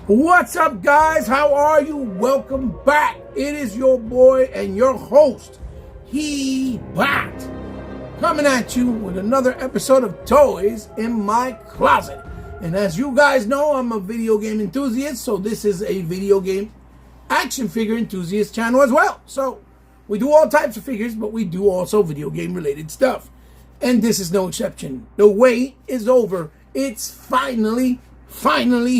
What's up, guys? How are you? Welcome back. It is your boy and your host, He Bat, coming at you with another episode of Toys in My Closet. And as you guys know, I'm a video game enthusiast, so this is a video game action figure enthusiast channel as well. So we do all types of figures, but we do also video game related stuff. And this is no exception. The wait is over. It's finally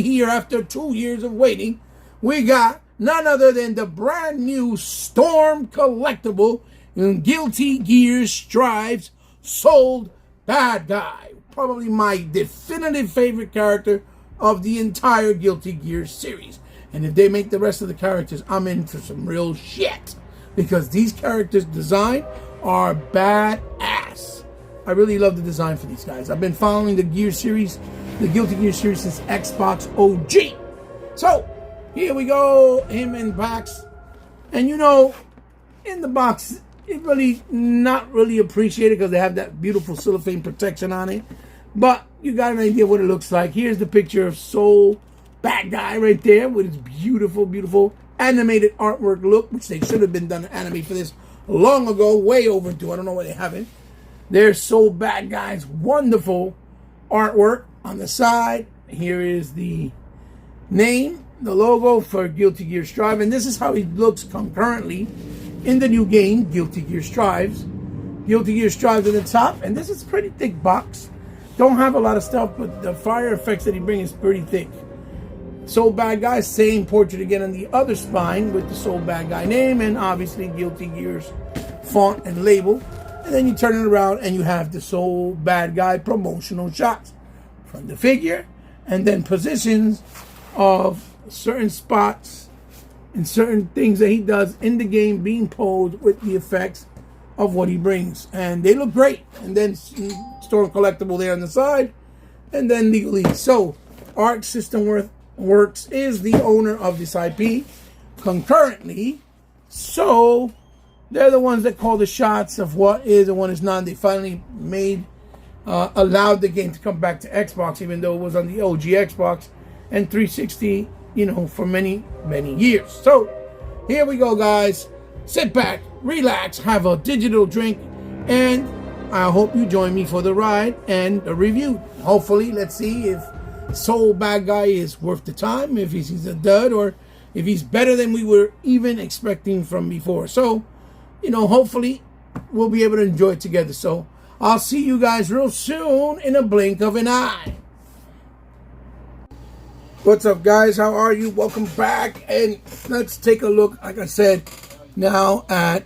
here after 2 years of waiting. We got none other than the brand new Storm collectible in Guilty Gear Strive's Sol Badguy. Probably my definitive favorite character of the entire Guilty Gear series. And if they make the rest of the characters, I'm in for some real shit. Because these characters' design are badass. I really love the design for these guys. I've been following the Gear series, the Guilty Gear series, since Xbox OG. So, here we go, him in box. And you know, in the box, it really not really appreciated because they have that beautiful cellophane protection on it. But you got an idea what it looks like. Here's the picture of Sol Badguy right there with his beautiful, beautiful animated artwork look, which they should have been done anime for this long ago, way overdue. I don't know why they haven't. There's Sol Badguy's wonderful artwork on the side. Here is the name, the logo for Guilty Gear Strive, and this is how he looks concurrently in the new game, Guilty Gear Strives. Guilty Gear Strives at the top, and this is a pretty thick box. Don't have a lot of stuff, but the fire effects that he brings is pretty thick. Sol Badguy, same portrait again on the other spine with the Sol Badguy name, and obviously Guilty Gear's font and label. And then you turn it around and you have the Sol Badguy promotional shots from the figure, and then positions of certain spots and certain things that he does in the game being posed with the effects of what he brings. And they look great. And then Storm collectible there on the side, and then legally. So Arc System Works is the owner of this IP concurrently. So they're the ones that call the shots of what is and what is not. They finally allowed the game to come back to Xbox, even though it was on the OG Xbox and 360, you know, for many, many years. So here we go, guys. Sit back, relax, have a digital drink, and I hope you join me for the ride and the review. Hopefully, let's see if Sol Badguy is worth the time, if he's a dud, or if he's better than we were even expecting from before. So, you know, hopefully we'll be able to enjoy it together. So I'll see you guys real soon in a blink of an eye. What's up, guys? How are you? Welcome back. And let's take a look, like I said, now at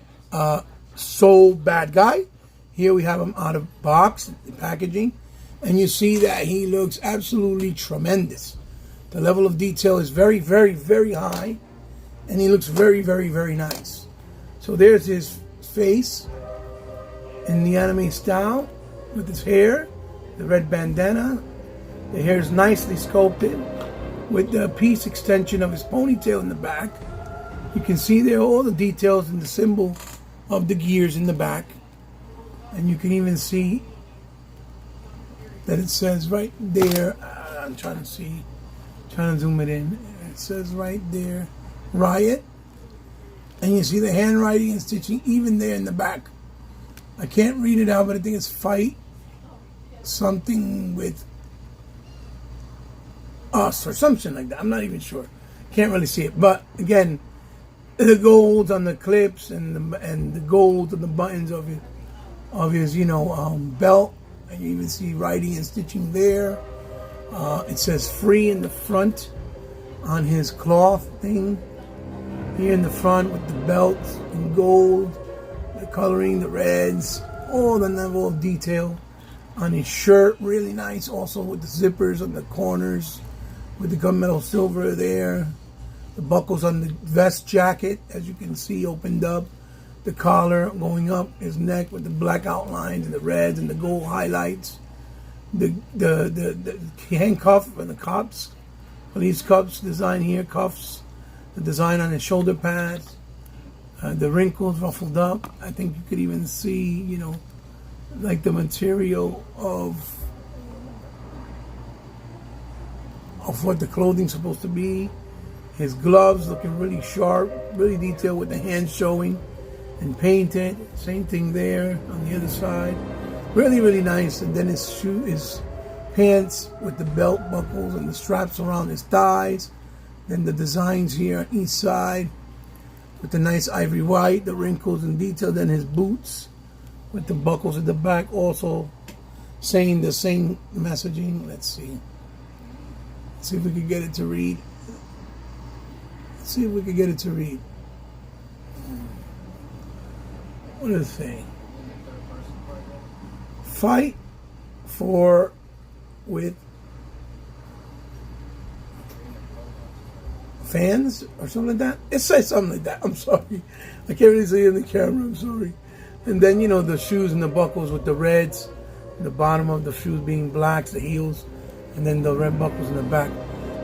Sol Badguy. Here we have him out of box, the packaging. And you see that he looks absolutely tremendous. The level of detail is very, very, very high. And he looks very, very, very nice. So there's his face in the anime style with his hair, the red bandana. The hair is nicely sculpted with the piece extension of his ponytail in the back. You can see there all the details and the symbol of the gears in the back. And you can even see that it says right there, I'm trying to zoom it in. It says right there, Riot. And you see the handwriting and stitching even there in the back. I can't read it out, but I think it's fight something with us or something like that. I'm not even sure. Can't really see it. But again, the gold on the clips and the gold on the buttons of his belt. And you even see writing and stitching there. It says free in the front on his cloth thing. Here in the front with the belt in gold, the coloring, the reds, all the level of detail on his shirt. Really nice also with the zippers on the corners, with the gunmetal silver there. The buckles on the vest jacket, as you can see, opened up. The collar going up his neck with the black outlines and the reds and the gold highlights. The handcuff and the cuffs, police cuffs design here, cuffs. The design on his shoulder pads, the wrinkles ruffled up. I think you could even see, you know, like the material of of what the clothing's supposed to be. His gloves looking really sharp, really detailed with the hands showing and painted. Same thing there on the other side. Really, really nice. And then his pants with the belt buckles and the straps around his thighs. Then the designs here on each side with the nice ivory white, the wrinkles and detail. Then his boots with the buckles at the back also saying the same messaging. Let's see. Let's see if we can get it to read. Let's see if we can get it to read. What does it say? Fight for with fans or something like that. It says something like that. I'm sorry. I can't really see it in the camera. I'm sorry. And then, you know, the shoes and the buckles with the reds, the bottom of the shoes being blacks, the heels, and then the red buckles in the back.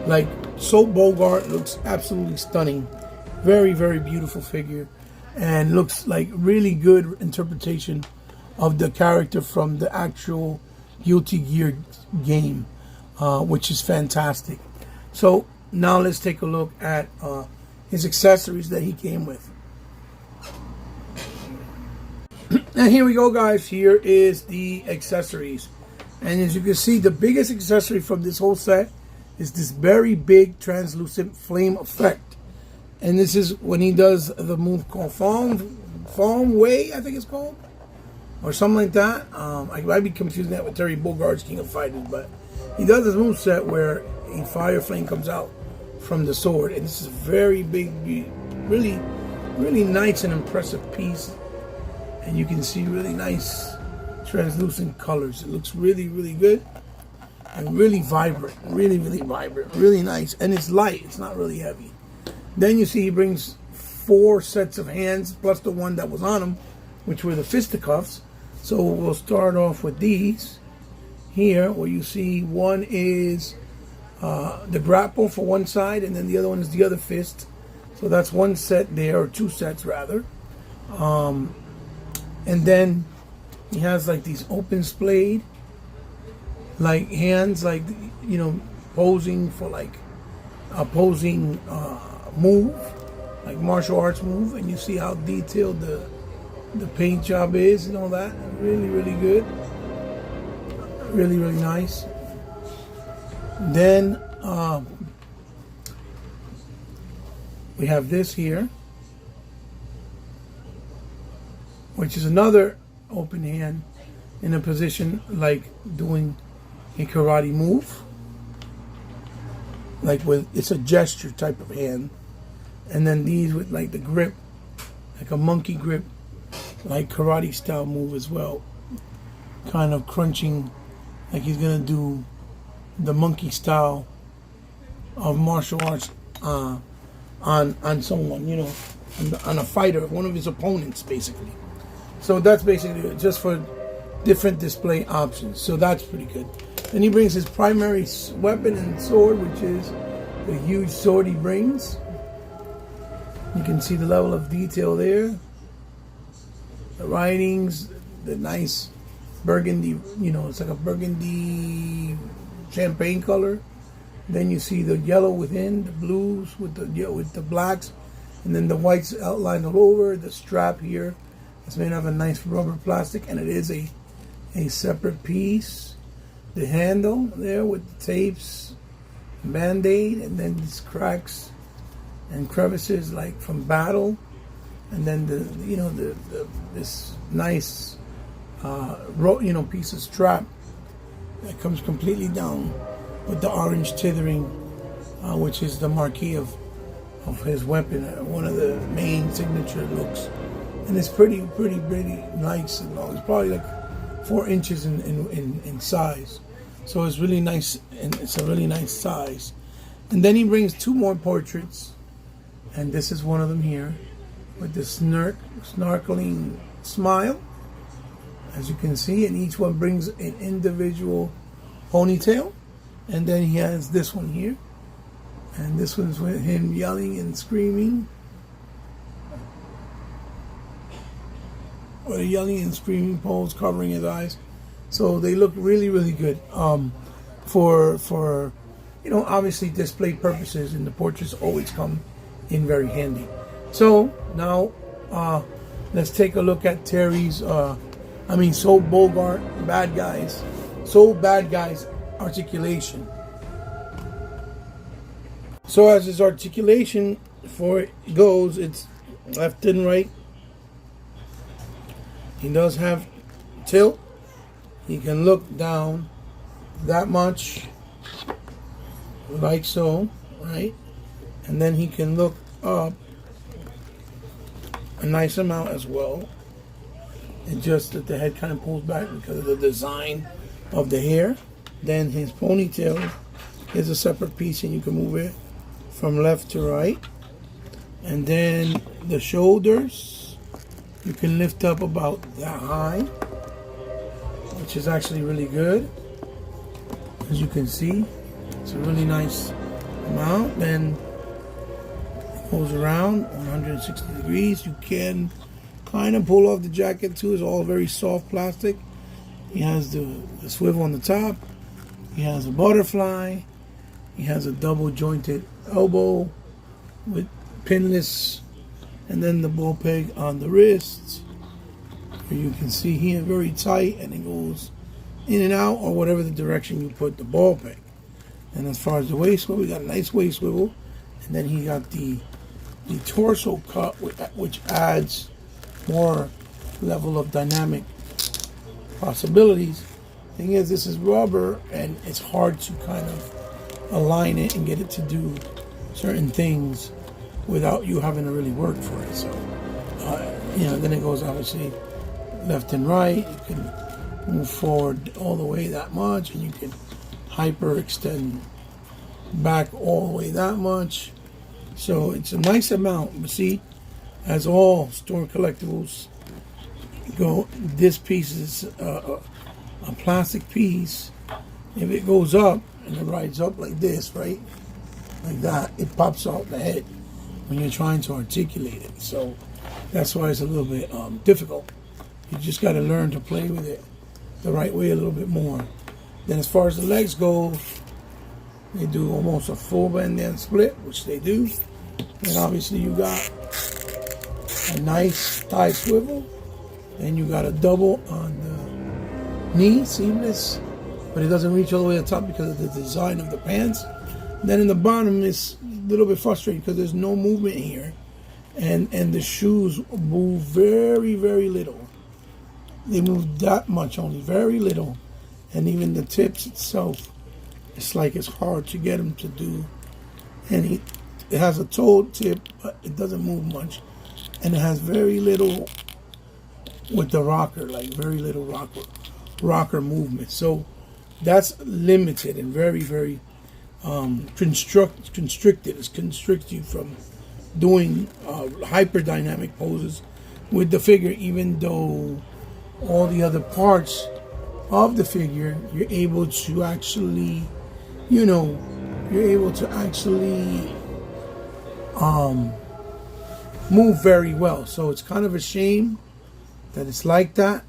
Like, Sol Badguy looks absolutely stunning. Very, very beautiful figure. And looks like really good interpretation of the character from the actual Guilty Gear game, which is fantastic. So now let's take a look at his accessories that he came with. And here we go, guys. Here is the accessories. And as you can see, the biggest accessory from this whole set is this very big translucent flame effect. And this is when he does the move called Farm Way, I think it's called, or something like that. I might be confusing that with Terry Bogard's King of Fighters, but he does this move set where a fire flame comes out from the sword, and this is a very big, really, really nice and impressive piece. And you can see really nice translucent colors. It looks really, really good and really vibrant, really, really vibrant, really nice. And it's light; it's not really heavy. Then you see he brings 4 sets of hands plus the one that was on him, which were the fisticuffs. So we'll start off with these here, where you see one is the grapple for one side, and then the other one is the other fist. So that's one set there, or 2 sets rather. And then he has like these open splayed, like hands, like, you know, posing for like opposing move, like martial arts move. And you see how detailed the paint job is and all that. Really, really good. Really, really nice. Then we have this here, which is another open hand in a position like doing a karate move, like with, it's a gesture type of hand. And then these with like the grip, like a monkey grip, like karate style move as well, kind of crunching, like he's gonna do the monkey style of martial arts on someone, you know, on a fighter, one of his opponents, basically. So that's basically just for different display options. So that's pretty good. Then he brings his primary weapon and sword, which is the huge sword he brings. You can see the level of detail there. The writings, the nice burgundy, you know, it's like a burgundy champagne color. Then you see the yellow within, the blues with the blacks, and then the whites outlined all over. The strap here is made of a nice rubber plastic, and it is a separate piece. The handle there with the tapes, band-aid, and then these cracks and crevices like from battle, and then this nice piece of strap that comes completely down with the orange tethering, which is the marquee of his weapon, one of the main signature looks. And it's pretty nice and long. It's probably like 4 inches in size, so it's really nice, and it's a really nice size. And then he brings 2 more portraits, and this is one of them here with the snarkling smile, as you can see, and each one brings an individual ponytail. And then he has this one here, and this one's with him yelling and screaming, or a yelling and screaming pose covering his eyes. So they look really, really good. For obviously display purposes, and the portraits always come in very handy. So now let's take a look at Terry's Sol Badguy's articulation. So as his articulation for it goes, it's left and right. He does have tilt. He can look down that much, like so, right? And then he can look up a nice amount as well. It's just that the head kind of pulls back because of the design of the hair. Then his ponytail is a separate piece, and you can move it from left to right. And then the shoulders, you can lift up about that high, which is actually really good. As you can see, it's a really nice amount. Then it goes around 160 degrees. You can kind of pull off the jacket too. It's all very soft plastic. He has the swivel on the top. He has a butterfly. He has a double jointed elbow with pinless, and then the ball peg on the wrists. Here you can see here, very tight, and it goes in and out, or whatever the direction you put the ball peg. And as far as the waist swivel, we got a nice waist swivel, and then he got the torso cut, which adds more level of dynamic possibilities. Thing is, this is rubber, and it's hard to kind of align it and get it to do certain things without you having to really work for it. So, then it goes obviously left and right. You can move forward all the way that much, and you can hyper extend back all the way that much. So it's a nice amount. But see, as all store collectibles go, this piece is a plastic piece. If it goes up and it rides up like this, right, like that, it pops out the head when you're trying to articulate it. So that's why it's a little bit difficult. You just got to learn to play with it the right way a little bit more. Then as far as the legs go, they do almost a full bend and split, which they do. And obviously you got a nice thigh swivel, and you got a double on the knee, seamless, but it doesn't reach all the way to the top because of the design of the pants. And then in the bottom is a little bit frustrating because there's no movement here, and the shoes move very, very little. They move that much only, very little. And even the tips itself, it's like it's hard to get them to do. And it has a toe tip, but it doesn't move much. And it has very little with the rocker, like very little rocker movement. So that's limited and very, very constricted. It constricts you from doing hyperdynamic poses with the figure, even though all the other parts of the figure, you're able to actually, move very well. So it's kind of a shame that it's like that,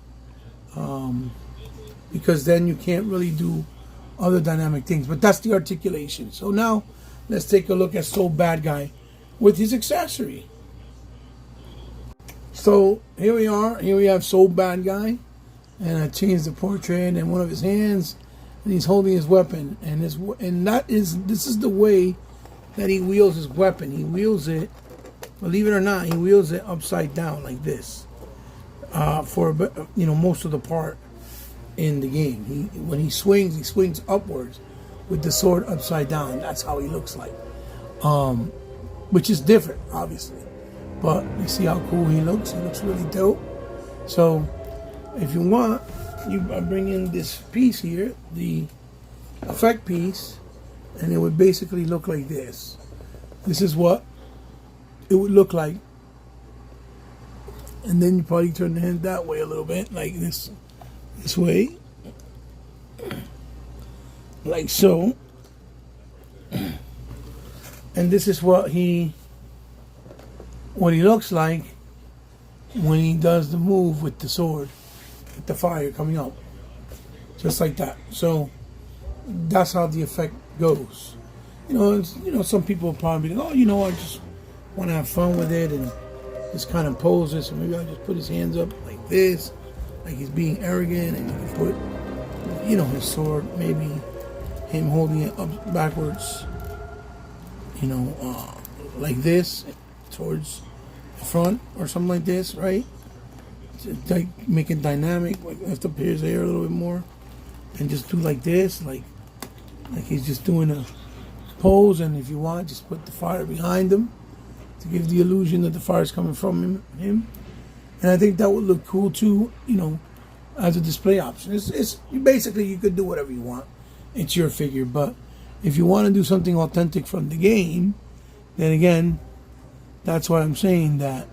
because then you can't really do other dynamic things. But that's the articulation. So now let's take a look at Sol Badguy with his accessory. So here we are. Here we have Sol Badguy, and I changed the portrait and one of his hands, and he's holding his weapon. And this is the way that he wields his weapon. He wields it, believe it or not, he wields it upside down like this. For most of the part in the game, when he swings upwards with the sword upside down. That's how he looks like, which is different, obviously. But you see how cool he looks. He looks really dope. So if you want, I bring in this piece here, the effect piece, and it would basically look like this. This is what it would look like. And then you probably turn the hand that way a little bit, like this way, like so. And this is what he looks like when he does the move with the sword, with the fire coming out, just like that. So that's how the effect goes. some people will probably be like, oh, I just want to have fun with it and just kind of pose this. So maybe I'll just put his hands up like this, like he's being arrogant, and you can put, his sword, maybe him holding it up backwards, like this, towards the front or something like this, right? To make it dynamic, like lift up his hair a little bit more, and just do like this, like he's just doing a pose. And if you want, just put the fire behind him to give the illusion that the fire is coming from him. And I think that would look cool too, as a display option. It's basically, you could do whatever you want. It's your figure. But if you want to do something authentic from the game, then again, that's why I'm saying that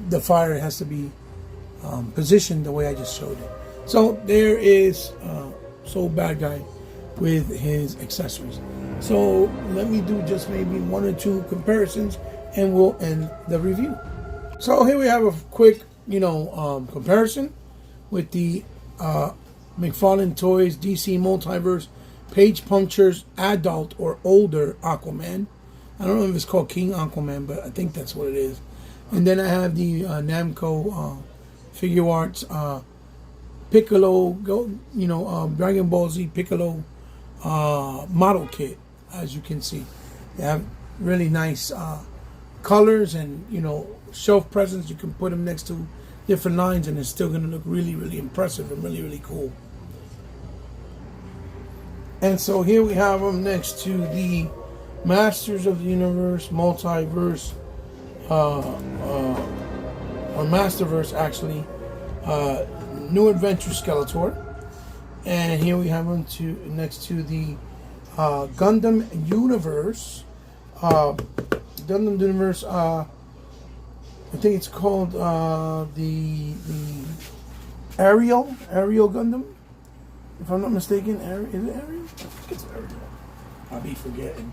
the fire has to be positioned the way I just showed it. So there is Sol Badguy with his accessories. So let me do just maybe one or two comparisons, and we'll end the review. So here we have a quick, comparison with the McFarlane Toys DC Multiverse Page Punchers Adult or Older Aquaman. I don't know if it's called King Aquaman, but I think that's what it is. And then I have the Namco Figure Arts Piccolo, Dragon Ball Z Piccolo model kit. As you can see, they have really nice colors and shelf presence. You can put them next to different lines, and it's still going to look really, really impressive and really, really cool. And so here we have them next to the Masters of the Universe Multiverse, or Masterverse actually, New Adventure Skeletor. And here we have them next to the Gundam Universe. Gundam Universe, I think it's called the Ariel Gundam, if I'm not mistaken. Is it Ariel? I think it's Ariel. I'll be forgetting.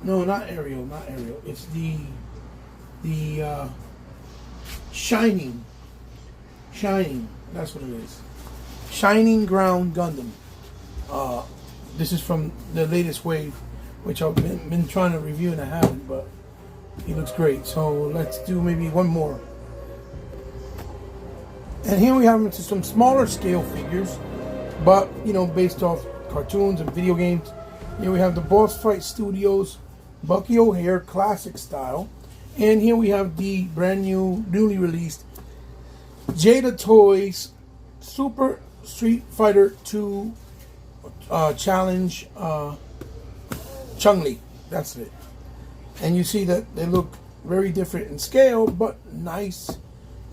No, not Ariel. It's the Shining. That's what it is. Shining Ground Gundam. This is from the latest wave, which I've been trying to review and I haven't, but he looks great. So let's do maybe one more. And here we have some smaller scale figures, but based off cartoons and video games. Here we have the Boss Fight Studios Bucky O'Hare Classic Style. And here we have the brand newly released Jada Toys Super Street Fighter 2 Challenge Chun-Li. That's it. And you see that they look very different in scale, but nice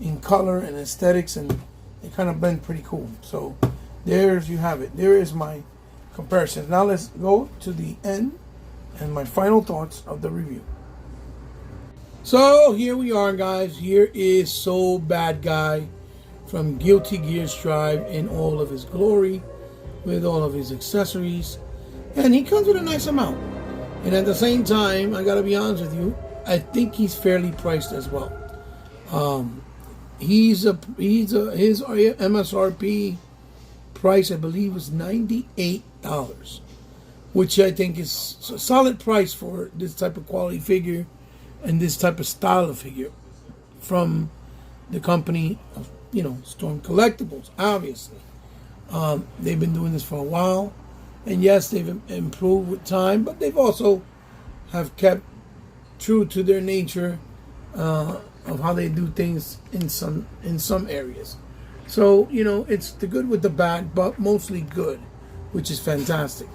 in color and aesthetics, and they kind of blend pretty cool. So there's you have it. There is my comparison. Now let's go to the end and my final thoughts of the review. So here we are, guys. Here is Sol Badguy from Guilty Gear Strive in all of his glory, with all of his accessories, and he comes with a nice amount. And at the same time, I gotta be honest with you, I think he's fairly priced as well. His MSRP price, I believe, was $98, which I think is a solid price for this type of quality figure and this type of style of figure from the company of, Storm Collectibles. Obviously, they've been doing this for a while, and yes, they've improved with time, but they've also have kept true to their nature of how they do things in some areas. So it's the good with the bad, but mostly good, which is fantastic.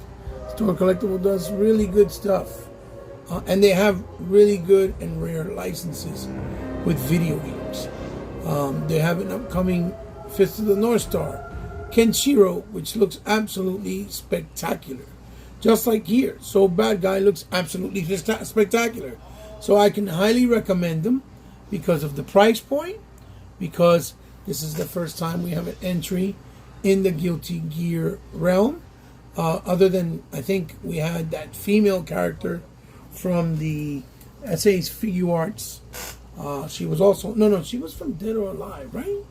Storm Collectible does really good stuff, and they have really good and rare licenses with video games. They have an upcoming Fist of the North Star Kenshiro, which looks absolutely spectacular. Just like here, Sol Badguy looks absolutely spectacular. So I can highly recommend them because of the price point, because this is the first time we have an entry in the Guilty Gear realm. Other than, I think we had that female character from the SA's Figure Arts. She was also, no, she was from Dead or Alive, right?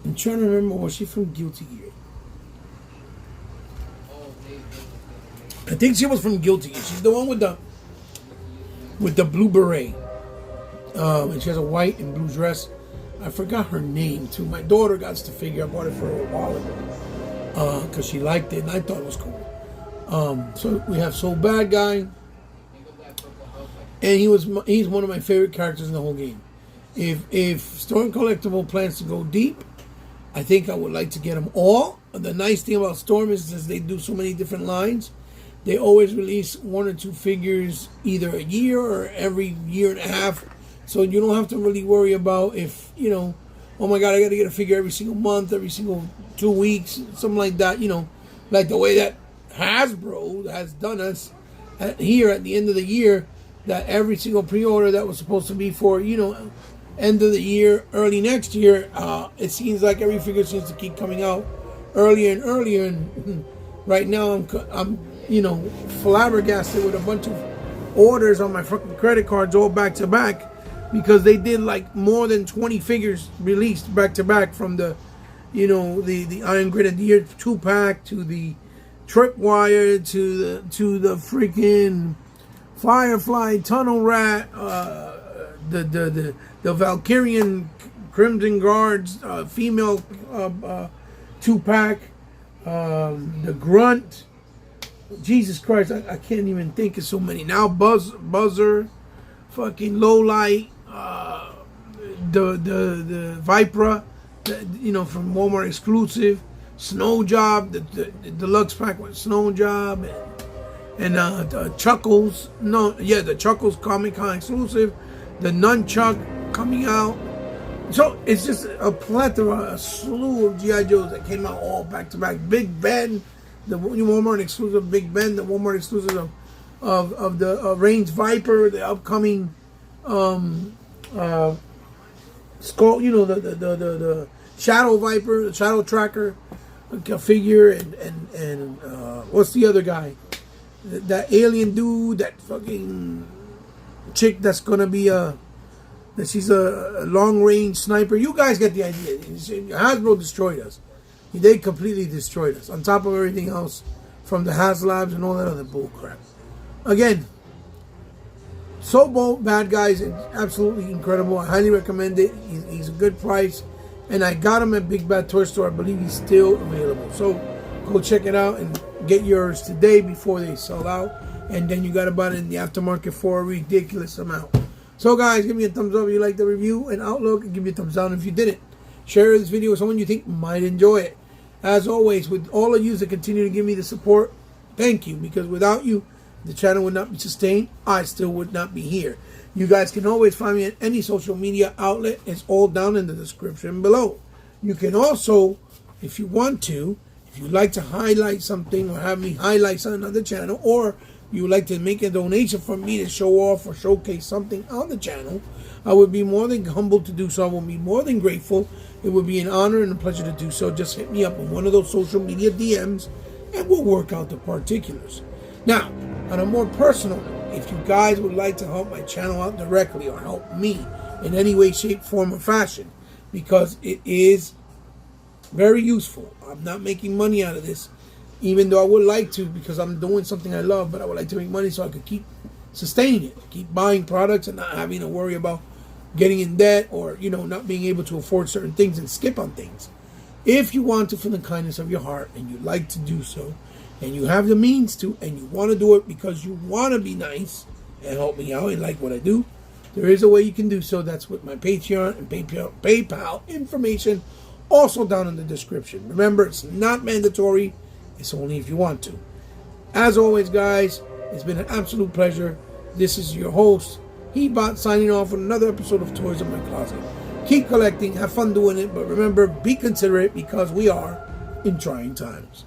I'm trying to remember, was she from Guilty Gear? I think she was from Guilty. She's the one with the blue beret. And she has a white and blue dress. I forgot her name too. My daughter got to figure. I bought it for her a while ago because she liked it and I thought it was cool. So we have Sol Badguy, and he's one of my favorite characters in the whole game. If Storm Collectible plans to go deep, I think I would like to get them all. The nice thing about Storm is since they do so many different lines, they always release 1 or 2 figures either a year or every year and a half. So you don't have to really worry about if, oh my God, I got to get a figure every single month, every single 2 weeks, something like that, like the way that Hasbro has done us here at the end of the year, that every single pre-order that was supposed to be for, end of the year, early next year, it seems like every figure seems to keep coming out earlier and earlier. And right now I'm flabbergasted with a bunch of orders on my fucking credit cards all back to back because they did like more than 20 figures released back to back from the Iron Grenadier 2-pack to the Tripwire to the freaking Firefly Tunnel Rat, the Valkyrian Crimson Guards female 2-pack, the Grunt. Jesus Christ, I can't even think of so many now. Buzzer, fucking Lowlight, the Vipra, from Walmart exclusive, Snow Job, the deluxe pack with Snow Job, and Chuckles. The Chuckles Comic Con exclusive, the Nunchuck coming out. So it's just a plethora, a slew of G.I. Joes that came out all back to back. Big Ben, the Walmart exclusive Big Ben, the Walmart exclusive of the Range Viper, the upcoming Skull, the Shadow Viper, the Shadow Tracker figure, and what's the other guy? That alien dude, that fucking chick that's gonna be that she's a long-range sniper. You guys get the idea. Hasbro destroyed us. They completely destroyed us. On top of everything else from the HasLabs and all that other bullcrap. Again, Sol Badguy is absolutely incredible. I highly recommend it. He's a good price. And I got him at Big Bad Toy Store. I believe he's still available. So go check it out and get yours today before they sell out. And then you got to buy it in the aftermarket for a ridiculous amount. So guys, give me a thumbs up if you like the review and outlook, and give me a thumbs down if you didn't. Share this video with someone you think might enjoy it. As always, with all of you that continue to give me the support, thank you. Because without you, the channel would not be sustained. I still would not be here. You guys can always find me at any social media outlet. It's all down in the description below. You can also, if you want to, if you'd like to highlight something or have me highlight something on the channel, or you would like to make a donation for me to show off or showcase something on the channel, I would be more than humbled to do so. I will be more than grateful. It would be an honor and a pleasure to do so. Just hit me up on one of those social media DMs and we'll work out the particulars. Now, on a more personal note, if you guys would like to help my channel out directly or help me in any way, shape, form, or fashion, because it is very useful. I'm not making money out of this, even though I would like to, because I'm doing something I love, but I would like to make money so I could keep sustaining it, keep buying products and not having to worry about getting in debt or, not being able to afford certain things and skip on things. If you want to, from the kindness of your heart, and you'd like to do so, and you have the means to, and you want to do it because you want to be nice and help me out and like what I do, there is a way you can do so. That's with my Patreon and PayPal information, also down in the description. Remember, it's not mandatory. It's only if you want to. As always, guys, it's been an absolute pleasure. This is your host, Hebot, signing off on another episode of Toys in My Closet. Keep collecting, have fun doing it, but remember, be considerate because we are in trying times.